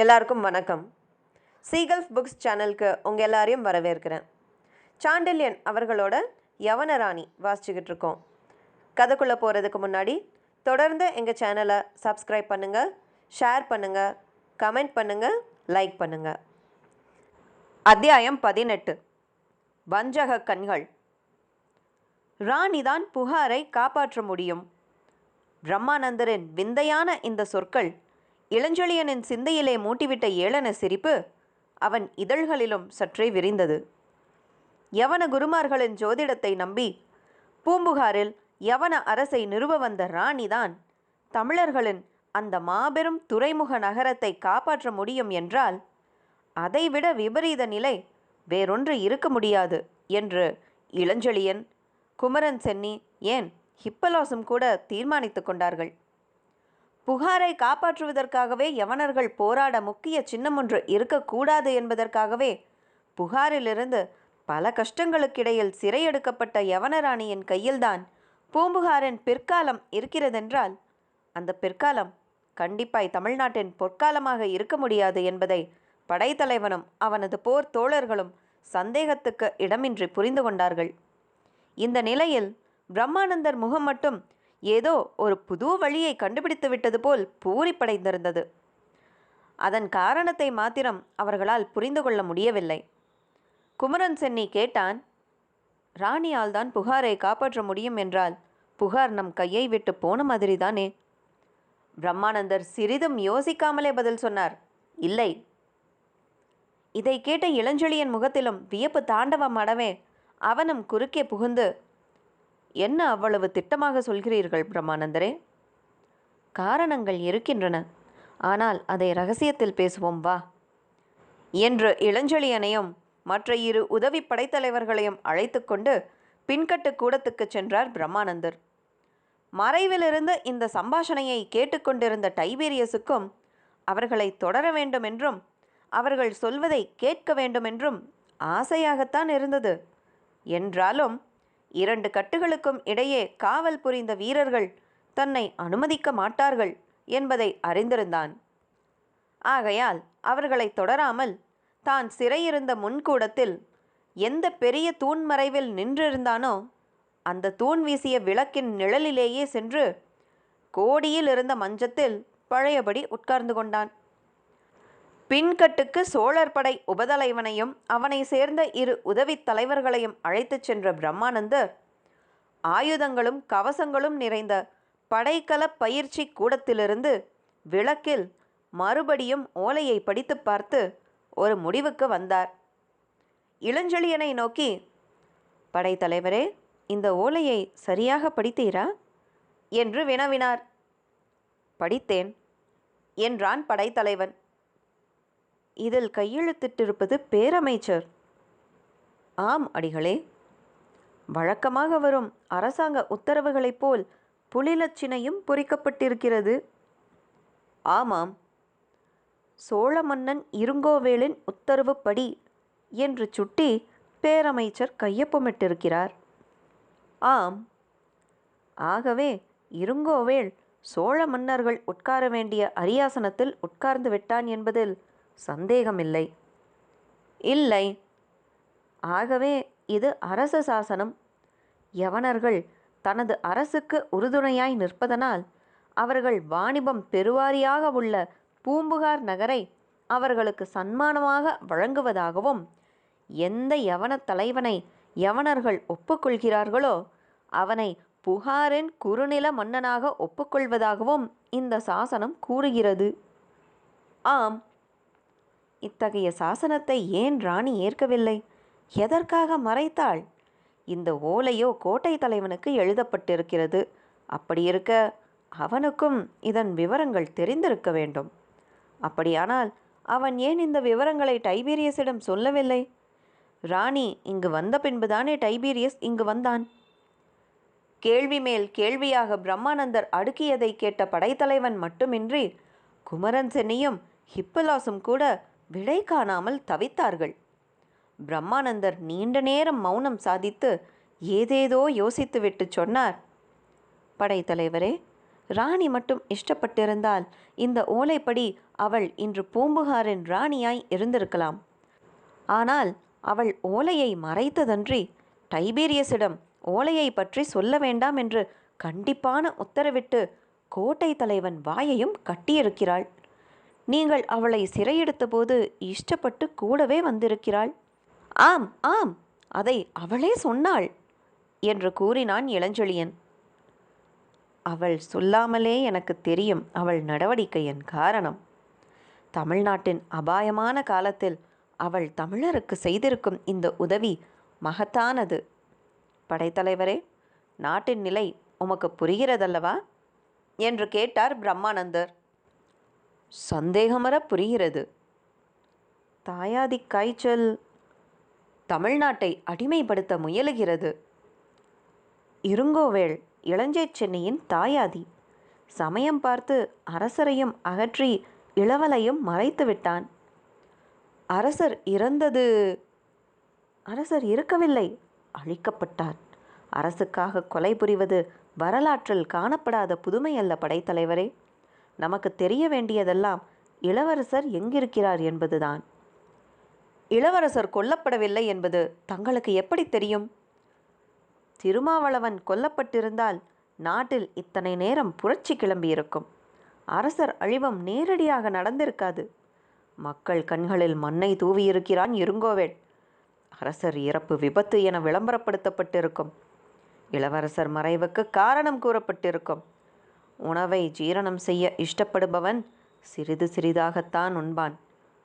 எல்லாருக்கும் வணக்கம். சீகல்ஃப் புக்ஸ் சேனலுக்கு உங்கள் எல்லாரையும் வரவேற்கிறேன். சாண்டில்யன் அவர்களோட யவனராணி வாசிச்சுக்கிட்டு இருக்கோம். கதைக்குள்ளே போகிறதுக்கு முன்னாடி தொடர்ந்து எங்கள் சேனலை சப்ஸ்கிரைப் பண்ணுங்கள், ஷேர் பண்ணுங்கள், கமெண்ட் பண்ணுங்கள், லைக் பண்ணுங்கள். அத்தியாயம் 18. வஞ்சக கண்கள். ராணிதான் புகாரை காப்பாற்ற முடியும். பிரம்மானந்தரின் விந்தையான இந்த சொற்கள் இளஞ்செழியனின் சிந்தையிலே மூட்டிவிட்ட ஏளன சிரிப்பு அவன் இதழ்களிலும் சற்றே விரிந்தது. யவன குருமார்களின் ஜோதிடத்தை நம்பி பூம்புகாரில் யவன அரசை நிறுவ வந்த ராணிதான் தமிழர்களின் அந்த மாபெரும் துறைமுக நகரத்தை காப்பாற்ற முடியும் என்றால் அதைவிட விபரீத நிலை வேறொன்று இருக்க முடியாது என்று இளஞ்செழியன், குமரன் சென்னி, ஏன் ஹிப்பலாசும் கூட தீர்மானித்து கொண்டார்கள். புகாரை காப்பாற்றுவதற்காகவே யவனர்கள் போராட முக்கிய சின்னம் ஒன்று இருக்கக்கூடாது என்பதற்காகவே புகாரிலிருந்து பல கஷ்டங்களுக்கிடையில் சிறையெடுக்கப்பட்ட யவனராணியின் கையில்தான் பூம்புகாரின் பிற்காலம் இருக்கிறதென்றால் அந்த பிற்காலம் கண்டிப்பாய் தமிழ்நாட்டின் பொற்காலமாக இருக்க முடியாது என்பதை படைத்தலைவனும் அவனது போர் தோழர்களும் சந்தேகத்துக்கு இடமின்றி புரிந்து கொண்டார்கள். இந்த நிலையில் பிரம்மானந்தர் முகம் மட்டும் ஏதோ ஒரு புது வழியை கண்டுபிடித்து விட்டது போல் பூரிப்படைந்திருந்தது. அதன் காரணத்தை மாத்திரம் அவர்களால் புரிந்து கொள்ள முடியவில்லை. குமரன் சென்னி கேட்டான், ராணியால் தான் புகாரை காப்பாற்ற முடியும் என்றால் புகார் நம் கையை விட்டு போன மாதிரிதானே? பிரம்மானந்தர் சிறிதும் யோசிக்காமலே பதில் சொன்னார், இல்லை. இதை கேட்ட இளஞ்செழியன் முகத்திலும் வியப்பு தாண்டவமாடவே அவனும் குறுக்கே புகுந்து, என்ன அவ்வளவு திட்டமாக சொல்கிறீர்கள் பிரம்மானந்தரே? காரணங்கள் இருக்கின்றன, ஆனால் அதை ரகசியத்தில் பேசுவோம் வா என்று இளஞ்செழியனையும் மற்ற இரு உதவி படைத்தலைவர்களையும் அழைத்து கொண்டு பின்கட்டு கூடத்துக்கு சென்றார் பிரம்மானந்தர். மறைவிலிருந்து இந்த சம்பாஷணையை கேட்டுக்கொண்டிருந்த டைபீரியஸுக்கும் அவர்களை தொடர வேண்டுமென்றும் அவர்கள் சொல்வதை கேட்க வேண்டுமென்றும் ஆசையாகத்தான் இருந்தது. என்றாலும் 2 கட்டுகளுக்கும் இடையே காவல் புரிந்த வீரர்கள் தன்னை அனுமதிக்க மாட்டார்கள் என்பதை அறிந்திருந்தான். ஆகையால் அவர்களை தொடராமல் தான் சிறையிருந்த முன்கூடத்தில் எந்த பெரிய தூண் மறைவில் நின்றிருந்தானோ அந்த தூண் வீசிய விளக்கின் நிழலிலேயே சென்று கோடியில் இருந்த மஞ்சத்தில் பழையபடி உட்கார்ந்து கொண்டான். பின்கட்டுக்கு சோழர் படை உபதலைவனையும் அவனை சேர்ந்த 2 உதவி தலைவர்களையும் அழைத்துச் சென்ற பிரம்மானந்தர் ஆயுதங்களும் கவசங்களும் நிறைந்த படைக்கல பயிற்சி கூடத்திலிருந்து விளக்கில் மறுபடியும் ஓலையை படித்து பார்த்து ஒரு முடிவுக்கு வந்தார். இளஞ்செழியனை நோக்கி, படைத்தலைவரே, இந்த ஓலையை சரியாக படித்தீரா என்று வினவினார். படித்தேன் என்றான் படைத்தலைவன். இதில் கையெழுத்திட்டிருப்பது பேரமைச்சர். ஆம் அடிகளே. வழக்கமாக வரும் அரசாங்க உத்தரவுகளைப் போல் புலிலட்சினையும் பொறிக்கப்பட்டிருக்கிறது. ஆமாம். சோழ மன்னன் இருங்கோவேளின் உத்தரவுப்படி என்று சுட்டி பேரமைச்சர் கையொப்பமிட்டிருக்கிறார். ஆம். ஆகவே இருங்கோவேள் சோழ மன்னர்கள் உட்கார வேண்டிய அரியாசனத்தில் உட்கார்ந்து விட்டான் என்பதில் சந்தேகமில்லை. இல்லை. ஆகவே இது அரச சாசனம். யவனர்கள் தனது அரசுக்கு உறுதுணையாய் நிற்பதனால் அவர்கள் வாணிபம் பெருவாரியாக உள்ள பூம்புகார் நகரை அவர்களுக்கு சன்மானமாக வழங்குவதாகவும் எந்த யவன தலைவனை யவனர்கள் ஒப்புக்கொள்கிறார்களோ அவனை புகாரின் குறுநில மன்னனாக ஒப்புக்கொள்வதாகவும் இந்த சாசனம் கூறுகிறது. ஆம். இத்தகைய சாசனத்தை ஏன் ராணி ஏற்கவில்லை? எதற்காக மறைத்தாள்? இந்த ஓலையோ கோட்டை தலைவனுக்கு எழுதப்பட்டிருக்கிறது. அப்படி இருக்க அவனுக்கும் இதன் விவரங்கள் தெரிந்திருக்க வேண்டும். அப்படியானால் அவன் ஏன் இந்த விவரங்களை டைபீரியஸிடம் சொல்லவில்லை? ராணி இங்கு வந்த பின்புதானே டைபீரியஸ் இங்கு வந்தான். கேள்வி மேல் கேள்வியாக பிரம்மானந்தர் அடுக்கியதை கேட்ட படைத்தலைவன் மட்டுமின்றி குமரன் சென்னியும் ஹிப்பலாசும் கூட விடை காணாமல் தவித்தார்கள். பிரம்மானந்தர் நீண்ட நேரம் மௌனம் சாதித்து ஏதேதோ யோசித்துவிட்டு சொன்னார், படைத்தலைவரே, ராணி மட்டும் இஷ்டப்பட்டிருந்தால் இந்த ஓலைப்படி அவள் இன்று பூம்புகாரின் ராணியாய் இருந்திருக்கலாம். ஆனால் அவள் ஓலையை மறைத்ததன்றி டைபீரியஸிடம் ஓலையை பற்றி சொல்ல வேண்டாம் என்று கண்டிப்பான உத்தரவிட்டு கோட்டை தலைவன் வாயையும் கட்டியிருக்கிறாள். நீங்கள் அவளை சிறையெடுத்தபோது இஷ்டப்பட்டு கூடவே வந்திருக்கிறாள். ஆம் ஆம், அதை அவளே சொன்னாள் என்று கூறினான் இளஞ்செழியன். அவள் சொல்லாமலே எனக்கு தெரியும் அவள் நடவடிக்கையின் காரணம். தமிழ்நாட்டின் அபாயமான காலத்தில் அவள் தமிழருக்கு செய்திருக்கும் இந்த உதவி மகத்தானது. படைத்தலைவரே, நாட்டின் நிலை உமக்கு புரிகிறதல்லவா என்று கேட்டார் பிரம்மானந்தர். சந்தேகமற புரிகிறது. தாயாதி காய்ச்சல் தமிழ்நாட்டை அடிமைப்படுத்த முயலுகிறது. இருங்கோவேள் இளஞ்சை சென்னியின் தாயாதி. சமயம் பார்த்து அரசரையும் அகற்றி இளவலையும் மறைத்து விட்டான். அரசர் இறந்தது. அரசர் இருக்கவில்லை, அழிக்கப்பட்டார். அரசுக்காக கொலை புரிவது வரலாற்றில் காணப்படாத புதுமை அல்ல படைத்தலைவரே. நமக்கு தெரிய வேண்டியதெல்லாம் இளவரசர் எங்கிருக்கிறார் என்பதுதான். இளவரசர் கொல்லப்படவில்லை என்பது தங்களுக்கு எப்படி தெரியும்? திருமாவளவன் கொல்லப்பட்டிருந்தால் நாட்டில் இத்தனை நேரம் புரட்சி கிளம்பியிருக்கும். அரசர் அழிவம் நேரடியாக நடந்திருக்காது. மக்கள் கண்களில் மண்ணை தூவியிருக்கிறான் இருங்கோவேள். அரசர் இறப்பு விபத்து என விளம்பரப்படுத்தப்பட்டிருக்கும். இளவரசர் மறைவுக்கு காரணம் கூறப்பட்டிருக்கும். உணவை ஜீரணம் செய்ய இஷ்டப்படுபவன் சிறிது சிறிதாகத்தான் உண்பான்.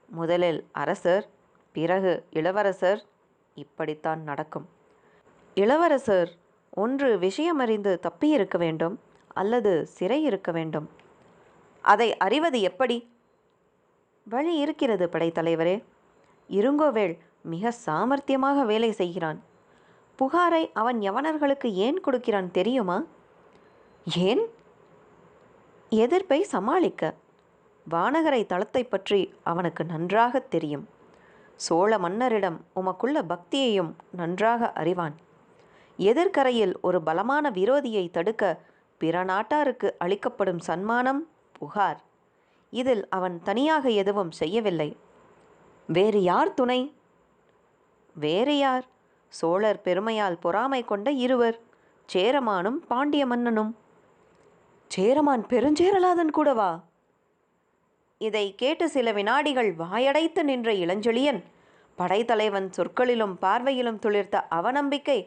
முதலில் அரசர், பிறகு இளவரசர். இப்படித்தான் நடக்கும். இளவரசர் ஒன்று விஷயமறிந்து தப்பியிருக்க வேண்டும், அல்லது சிறை இருக்க வேண்டும். அதை அறிவது எப்படி? வழி இருக்கிறது படைத்தலைவரே. இருங்கோவேள் மிக சாமர்த்தியமாக வேலை செய்கிறான். புகாரை அவன் யவனர்களுக்கு ஏன் கொடுக்கிறான் தெரியுமா? ஏன்? எதிர்ப்பை சமாளிக்க. வானகரை தளத்தை பற்றி அவனுக்கு நன்றாக தெரியும். சோழ மன்னரிடம் உமக்குள்ள பக்தியையும் நன்றாக அறிவான். எதிர்கரையில் ஒரு பலமான விரோதியை தடுக்க பிற நாட்டாருக்கு அளிக்கப்படும் சன்மானம் புகார். இதில் அவன் தனியாக எதுவும் செய்யவில்லை. வேறு யார் துணை? வேறு யார்? சோழர் பெருமையால் பொறாமை கொண்ட இருவர், சேரமானும் பாண்டிய மன்னனும். சேரமான் பெருஞ்சேரலாதன் கூடவா? இதை கேட்டு சில வினாடிகள் வாயடைத்து நின்ற இளஞ்செழியன் படைத்தலைவன் சொற்களிலும் பார்வையிலும் துளிர்த்த அவநம்பிக்கை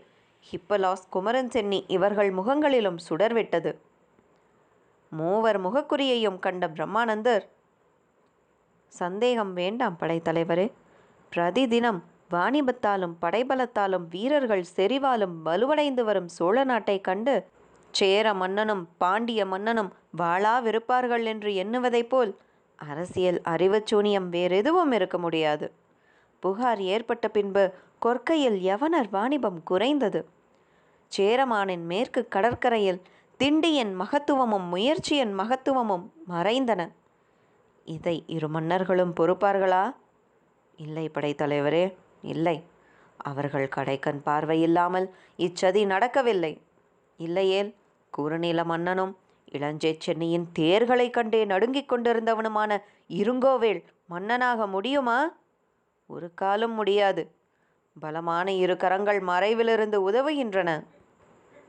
ஹிப்பலாஸ், குமரன் சென்னி இவர்கள் முகங்களிலும் சுடர்விட்டது. மூவர் முகக்குறியையும் கண்ட பிரம்மானந்தர், சந்தேகம் வேண்டாம் படைத்தலைவரே. பிரதிதினம் வாணிபத்தாலும் படைபலத்தாலும் வீரர்கள் செறிவாலும் வலுவடைந்து வரும் சோழ நாட்டை கண்டு சேர மன்னனும் பாண்டிய மன்னனும் வாளாவிருப்பார்கள் என்று எண்ணுவதைப் போல் அரசியல் அறிவுச்சூனியம் வேறெதுவும் இருக்க முடியாது. புகார் ஏற்பட்ட பின்பு கொற்கையில் யவனர் வாணிபம் குறைந்தது. சேரமானின் மேற்கு கடற்கரையில் திண்டியின் மகத்துவமும் முயற்சியின் மகத்துவமும் மறைந்தன. இதை இரு மன்னர்களும் பொறுப்பார்களா? இல்லை படைத்தலைவரே, இல்லை. அவர்கள் கடைக்கண் பார்வையில்லாமல் இச்சதி நடக்கவில்லை. இல்லையேல் குறுநில மன்னனும் இளஞ்சை சென்னியின் தேர்களை கண்டே நடுங்கிக் கொண்டிருந்தவனுமான இருங்கோவேள் மன்னனாக முடியுமா? ஒரு காலம் முடியாது. பலமான இரு கரங்கள் மறைவிலிருந்து உதவுகின்றன.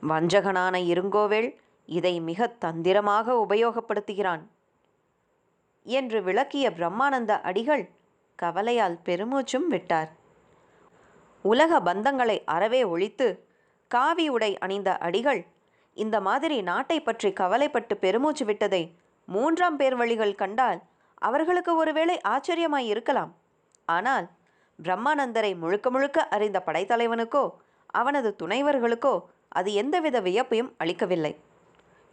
வஞ்சகனான இருங்கோவேள் இதை மிக தந்திரமாக உபயோகப்படுத்துகிறான் என்று விளக்கிய பிரம்மானந்த அடிகள் கவலையால் பெருமூச்சும் விட்டார். உலக பந்தங்களை அறவே ஒழித்து காவி உடை அணிந்த அடிகள் இந்த மாதிரி நாட்டை பற்றி கவலைப்பட்டு பெருமூச்சு விட்டதை 3ஆம் பேர் வழிகள் கண்டால் அவர்களுக்கு ஒருவேளை ஆச்சரியமாய் இருக்கலாம். ஆனால் பிரம்மானந்தரை முழுக்க முழுக்க அறிந்த படைத்தலைவனுக்கோ அவனது துணைவர்களுக்கோ அது எந்தவித வியப்பையும் அளிக்கவில்லை.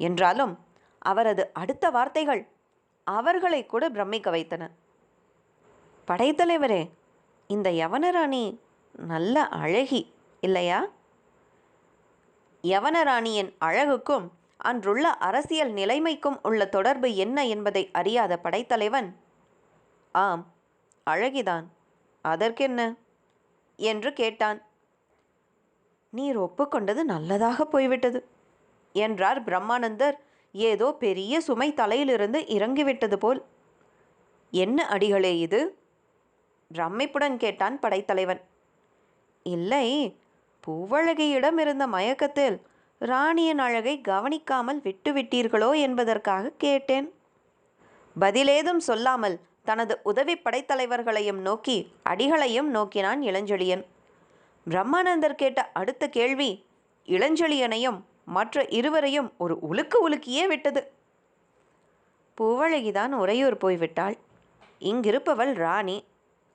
என்றாலும் அவரது அடுத்த வார்த்தைகள் அவர்களை கூட பிரமிக்க வைத்தன. படைத்தலைவரே, இந்த யவனராணி நல்ல அழகி இல்லையா? யவனராணியின் அழகுக்கும் அன்றுள்ள அரசியல் நிலைமைக்கும் உள்ள தொடர்பு என்ன என்பதை அறியாத படைத்தலைவன், ஆம், அழகிதான், அதற்கென்ன என்று கேட்டான். நீர் ஒப்புக்கொண்டது நல்லதாக போய்விட்டது என்றார் பிரம்மானந்தர் ஏதோ பெரிய சுமை தலையிலிருந்து இறங்கிவிட்டது போல். என்ன அடிகளே இது? பிரமிப்புடன் கேட்டான் படைத்தலைவன். இல்லை, பூவழகியிடம் இருந்த மயக்கத்தில் ராணியின் அழகை கவனிக்காமல் விட்டுவிட்டீர்களோ என்பதற்காக கேட்டேன். பதிலேதும் சொல்லாமல் தனது உதவி படைத்தலைவர்களையும் நோக்கி அடிகளையும் நோக்கினான் இளஞ்செழியன். பிரம்மானந்தர் கேட்ட அடுத்த கேள்வி இளஞ்செழியனையும் மற்ற இருவரையும் ஒரு உலுக்கு உலுக்கியே விட்டது. பூவழகிதான் உறையூர் போய்விட்டாள். இங்கிருப்பவள் ராணி.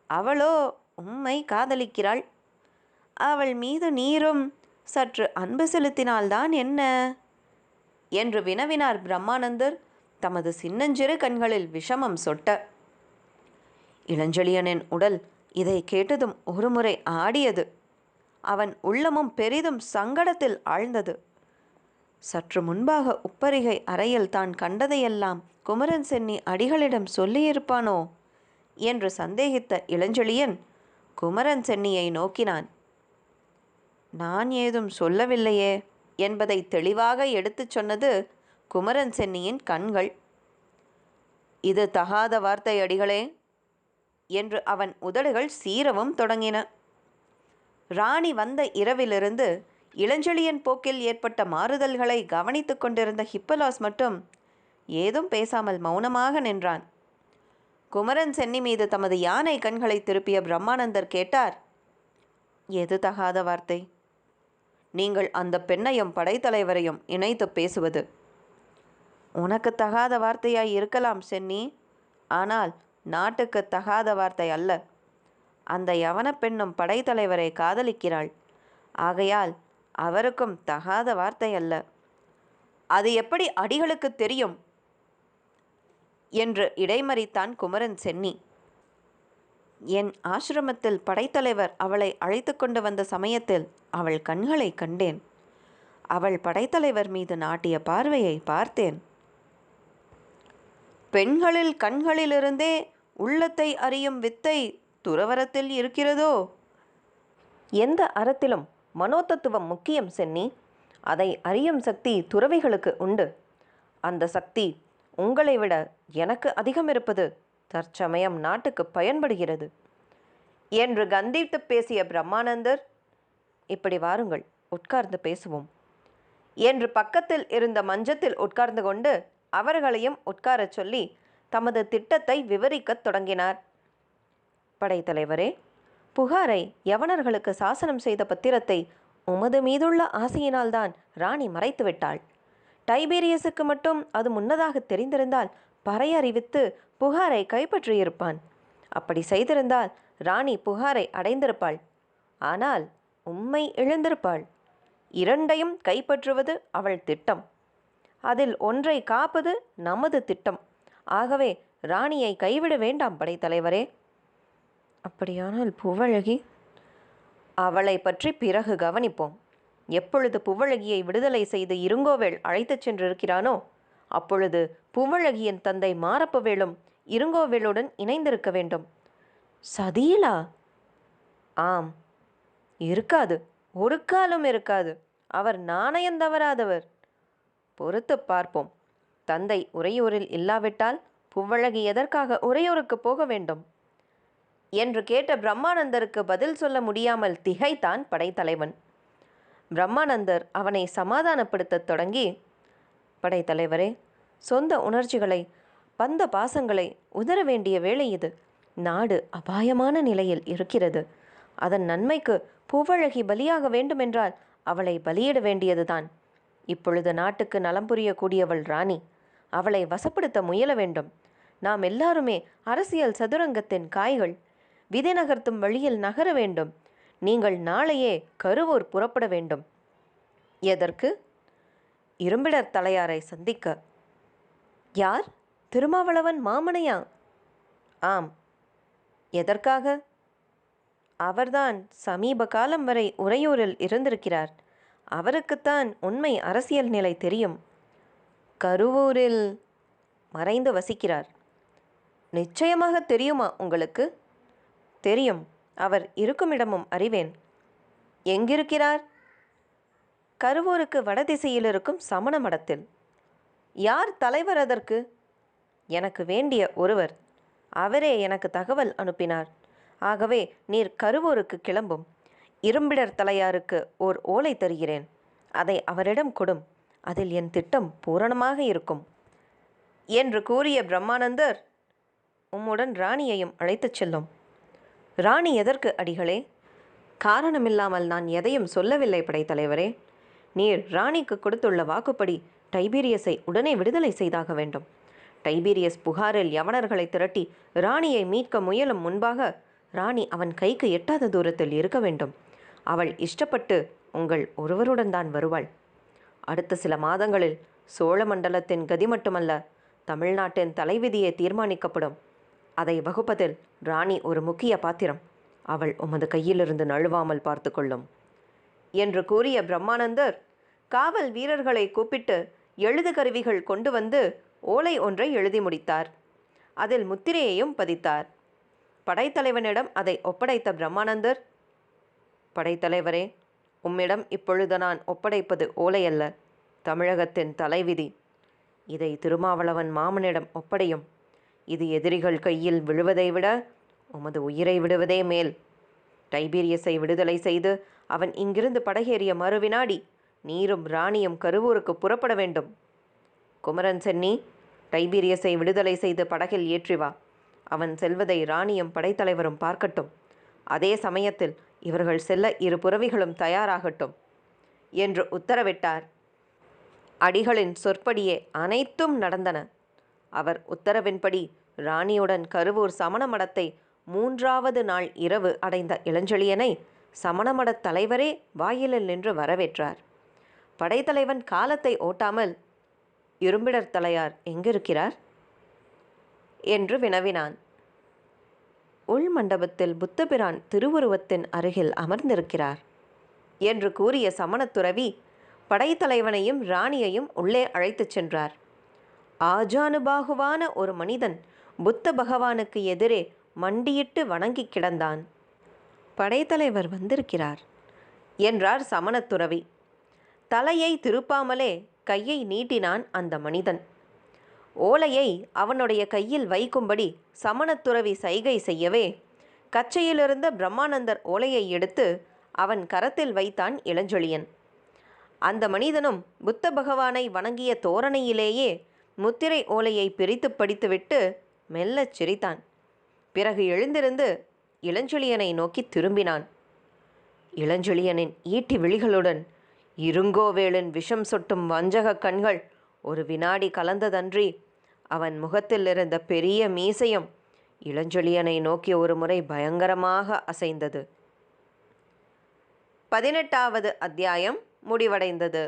அவளோ உம்மை காதலிக்கிறாள். அவள் மீது நீரும் சற்று அன்பு செலுத்தினால்தான் என்ன என்று வினவினார் பிரம்மானந்தர் தமது சின்னஞ்சிறு கண்களில் விஷமம் சொட்ட. இளஞ்செழியனின் உடல் இதை கேட்டதும் ஒருமுறை ஆடியது. அவன் உள்ளமும் பெரிதும் சங்கடத்தில் ஆழ்ந்தது. சற்று முன்பாக உப்பரிகை அறையில் தான் கண்டதையெல்லாம் குமரன் சென்னி அடிகளிடம் சொல்லியிருப்பானோ என்று சந்தேகித்த இளஞ்செழியன் குமரன் சென்னியை நோக்கினான். நான் ஏதும் சொல்லவில்லையே என்பதை தெளிவாக எடுத்துச் சொன்னது குமரன் சென்னியின் கண்கள். இது தகாத வார்த்தை அடிகளே என்று அவன் உதடுகள் சீரவும் தொடங்கின. ராணி வந்த இரவிலிருந்து இளஞ்செழியன் போக்கில் ஏற்பட்ட மாறுதல்களை கவனித்து கொண்டிருந்த ஹிப்பலாஸ் மட்டும் ஏதும் பேசாமல் மௌனமாக நின்றான். குமரன் சென்னி மீது தமது யானை கண்களை திருப்பிய பிரம்மானந்தர் கேட்டார், எது தகாத வார்த்தை? நீங்கள் அந்த பெண்ணையும் படைத்தலைவரையும் இணைத்து பேசுவது. உனக்கு தகாத வார்த்தையாய் இருக்கலாம் சென்னி, ஆனால் நாட்டுக்கு தகாத வார்த்தை அல்ல. அந்த யவன பெண்ணும் படைத்தலைவரை காதலிக்கிறாள். ஆகையால் அவருக்கும் தகாத வார்த்தை அல்ல. அது எப்படி அடிகளுக்கு தெரியும் என்று இடைமறித்தான் குமரன் சென்னி. என் ஆசிரமத்தில் படைத்தலைவர் அவளை அழைத்து கொண்டு வந்த சமயத்தில் அவள் கண்களை கண்டேன். அவள் படைத்தலைவர் மீது நாட்டிய பார்வையை பார்த்தேன். பெண்களில் கண்களிலிருந்தே உள்ளத்தை அறியும் வித்தை துறவரத்தில் இருக்கிறதோ? எந்த அறத்திலும் மனோதத்துவம் முக்கியம் சென்னி. அதை அறியும் சக்தி துறவிகளுக்கு உண்டு. அந்த சக்தி உங்களை விட எனக்கு அதிகம் இருப்பது தற்சமயம் நாட்டுக்கு பயன்படுகிறது என்று கந்தித்து பேசிய பிரம்மானந்தர், இப்படி வாருங்கள், உட்கார்ந்து பேசுவோம் என்று பக்கத்தில் இருந்த மஞ்சத்தில் உட்கார்ந்து கொண்டு அவர்களையும் உட்காரச் சொல்லி தமது திட்டத்தை விவரிக்கத் தொடங்கினார். படைத்தலைவரே, புகாரை யவனர்களுக்கு சாசனம் செய்த பத்திரத்தை உமது மீதுள்ள ஆசையினால்தான் ராணி மறைத்துவிட்டாள். டைபீரியஸுக்கு மட்டும் அது முன்னதாக தெரிந்திருந்தால் பறை அறிவித்து புகாரை கைப்பற்றியிருப்பான். அப்படி செய்திருந்தால் ராணி புகாரை அடைந்திருப்பாள். ஆனால் உம்மை இழந்திருப்பாள். இரண்டையும் கைப்பற்றுவது அவள் திட்டம். அதில் ஒன்றை காப்பது நமது திட்டம். ஆகவே ராணியை கைவிட வேண்டாம் படைத்தலைவரே. அப்படியானால் பூவழகி? அவளை பற்றி பிறகு கவனிப்போம். எப்பொழுது பூவழகியை விடுதலை செய்து இருங்கோவேள் அழைத்துச் சென்றிருக்கிறானோ அப்பொழுது பூவழகியின் தந்தை மாரப்பவேளும் இருங்கோவேளுடன் இணைந்திருக்க வேண்டும். சதியிலா? ஆம், இருக்காது, ஒரு காலம் இருக்காது. அவர் நாணயம் தவறாதவர். பொறுத்து பார்ப்போம். தந்தை உறையூரில் இல்லாவிட்டால் பூவழகி எதற்காக உறையூருக்கு போக வேண்டும் என்று கேட்ட பிரம்மானந்தருக்கு பதில் சொல்ல முடியாமல் திகைத்தான் படைத்தலைவன். பிரம்மானந்தர் அவனை சமாதானப்படுத்தத் தொடங்கி, படைத்தலைவரே, சொந்த உணர்ச்சிகளை, பந்த பாசங்களை உதற வேண்டிய வேளை இது. நாடு அபாயமான நிலையில் இருக்கிறது. அதன் நன்மைக்கு பூவழகி பலியாக வேண்டுமென்றால் அவளை பலியிட வேண்டியதுதான். இப்பொழுது நாட்டுக்கு நலம் புரியக்கூடியவள் ராணி. அவளை வசப்படுத்த முயல வேண்டும். நாம் எல்லாருமே அரசியல் சதுரங்கத்தின் காய்கள். விதை நகர்த்தும் வழியில் நகர வேண்டும். நீங்கள் நாளையே கருவூர் புறப்பட வேண்டும். எதற்கு? இரும்பிடர் தலையாரை சந்திக்க. யார்? திருமாவளவன் மாமனையா? ஆம். எதற்காக? அவர்தான் சமீப காலம் வரை உறையூரில் இருந்திருக்கிறார். அவருக்குத்தான் உண்மை அரசியல் நிலை தெரியும். கருவூரில் மறைந்து வசிக்கிறார். நிச்சயமாக தெரியுமா உங்களுக்கு? தெரியும். அவர் இருக்குமிடமும் அறிவேன். எங்கிருக்கிறார்? கருவூருக்கு வடதிசையில் இருக்கும் சமண மடத்தில். யார் தலைவர் அதற்கு? எனக்கு வேண்டிய ஒருவர். அவரே எனக்கு தகவல் அனுப்பினார். ஆகவே நீர் கருவூருக்கு கிளம்பும். இரும்பிடர் தலையாருக்கு ஓர் ஓலை தருகிறேன். அதை அவரிடம் கொடும். அதில் என் திட்டம் பூரணமாக இருக்கும் என்று கூறிய பிரம்மானந்தர், உம்முடன் ராணியையும் அழைத்துச் செல்லும். ராணி எதற்கு அடிகளே? காரணமில்லாமல் நான் எதையும் சொல்லவில்லை படைத்தலைவரே. நீர் ராணிக்கு கொடுத்துள்ள வாக்குப்படி டைபீரியஸை உடனே விடுதலை செய்தாக வேண்டும். டைபீரியஸ் புகாரில் யவனர்களை திரட்டி ராணியை மீட்க முயலும் முன்பாக ராணி அவன் கைக்கு எட்டாத தூரத்தில் இருக்க வேண்டும். அவள் இஷ்டப்பட்டு உங்கள் ஒருவருடன் தான் வருவாள். அடுத்த சில மாதங்களில் சோழ மண்டலத்தின் கதி மட்டுமல்ல, தமிழ்நாட்டின் தலைவிதியை தீர்மானிக்கப்படும். அதை வகுப்பதில் ராணி ஒரு முக்கிய பாத்திரம். அவள் உமது கையிலிருந்து நழுவாமல் பார்த்து கொள்ளும் என்று கூறிய பிரம்மானந்தர் காவல் வீரர்களை கூப்பிட்டு எழுது கருவிகள் கொண்டு வந்து ஓலை ஒன்றை எழுதி முடித்தார். அதில் முத்திரையையும் பதித்தார். படைத்தலைவனிடம் அதை ஒப்படைத்த பிரம்மானந்தர், படைத்தலைவரே, உம்மிடம் இப்பொழுது நான் ஒப்படைப்பது ஓலையல்ல, தமிழகத்தின் தலைவிதி. இதை திருமாவளவன் மாமனிடம் ஒப்படையும். இது எதிரிகள் கையில் விழுவதை விட உமது உயிரை விடுவதே மேல். டைபீரியஸை விடுதலை செய்து அவன் இங்கிருந்து படகேறிய மறுவினாடி நீரும் ராணியும் கருவூருக்கு புறப்பட வேண்டும். குமரன் சென்னி, டைபீரியஸை விடுதலை செய்து படகில் ஏற்றி வா. அவன் செல்வதை ராணியும் படைத்தலைவரும் பார்க்கட்டும். அதே சமயத்தில் இவர்கள் செல்ல இரு புறவிகளும் தயாராகட்டும் என்று உத்தரவிட்டார். அடிகளின் சொற்படியே அனைத்தும் நடந்தன. அவர் உத்தரவின்படி ராணியுடன் கருவூர் சமண மடத்தை 3வது நாள் இரவு அடைந்த இளஞ்செழியனை சமணமடத் தலைவரே வாயிலில் நின்று வரவேற்றார். படைத்தலைவன் காலத்தை ஓட்டாமல், இரும்பிடர் தலையார் எங்கிருக்கிறார் என்று வினவினான். உள் மண்டபத்தில் புத்தபிரான் திருவுருவத்தின் அருகில் அமர்ந்திருக்கிறார் என்று கூறிய சமணத்துறவி படைத்தலைவனையும் ராணியையும் உள்ளே அழைத்துச் சென்றார். ஆஜானுபாகுவான ஒரு மனிதன் புத்த பகவானுக்கு எதிரே மண்டியிட்டு வணங்கி கிடந்தான். படைத்தலைவர் வந்திருக்கிறார் என்றார் சமணத்துறவி. தலையை திருப்பாமலே கையை நீட்டினான் அந்த மனிதன். ஓலையை அவனுடைய கையில் வைக்கும்படி சமணத்துறவி சைகை செய்யவே கச்சையிலிருந்த பிரம்மானந்தர் ஓலையை எடுத்து அவன் கரத்தில் வைத்தான் இளஞ்செழியன். அந்த மனிதனும் புத்த பகவானை வணங்கிய தோரணையிலேயே முத்திரை ஓலையை பிரித்து படித்துவிட்டு மெல்லச் சிரித்தான். பிறகு எழுந்திருந்து இளஞ்செழியனை நோக்கி திரும்பினான். இளஞ்செழியனின் ஈட்டி விழிகளுடன் இருங்கோவேளின் விஷம் சொட்டும் வஞ்சக கண்கள் ஒரு வினாடி கலந்ததன்றி அவன் முகத்தில் இருந்த பெரிய மீசையும் இளஞ்செழியனை நோக்கி ஒரு முறை பயங்கரமாக அசைந்தது. 18வது அத்தியாயம் முடிவடைந்தது.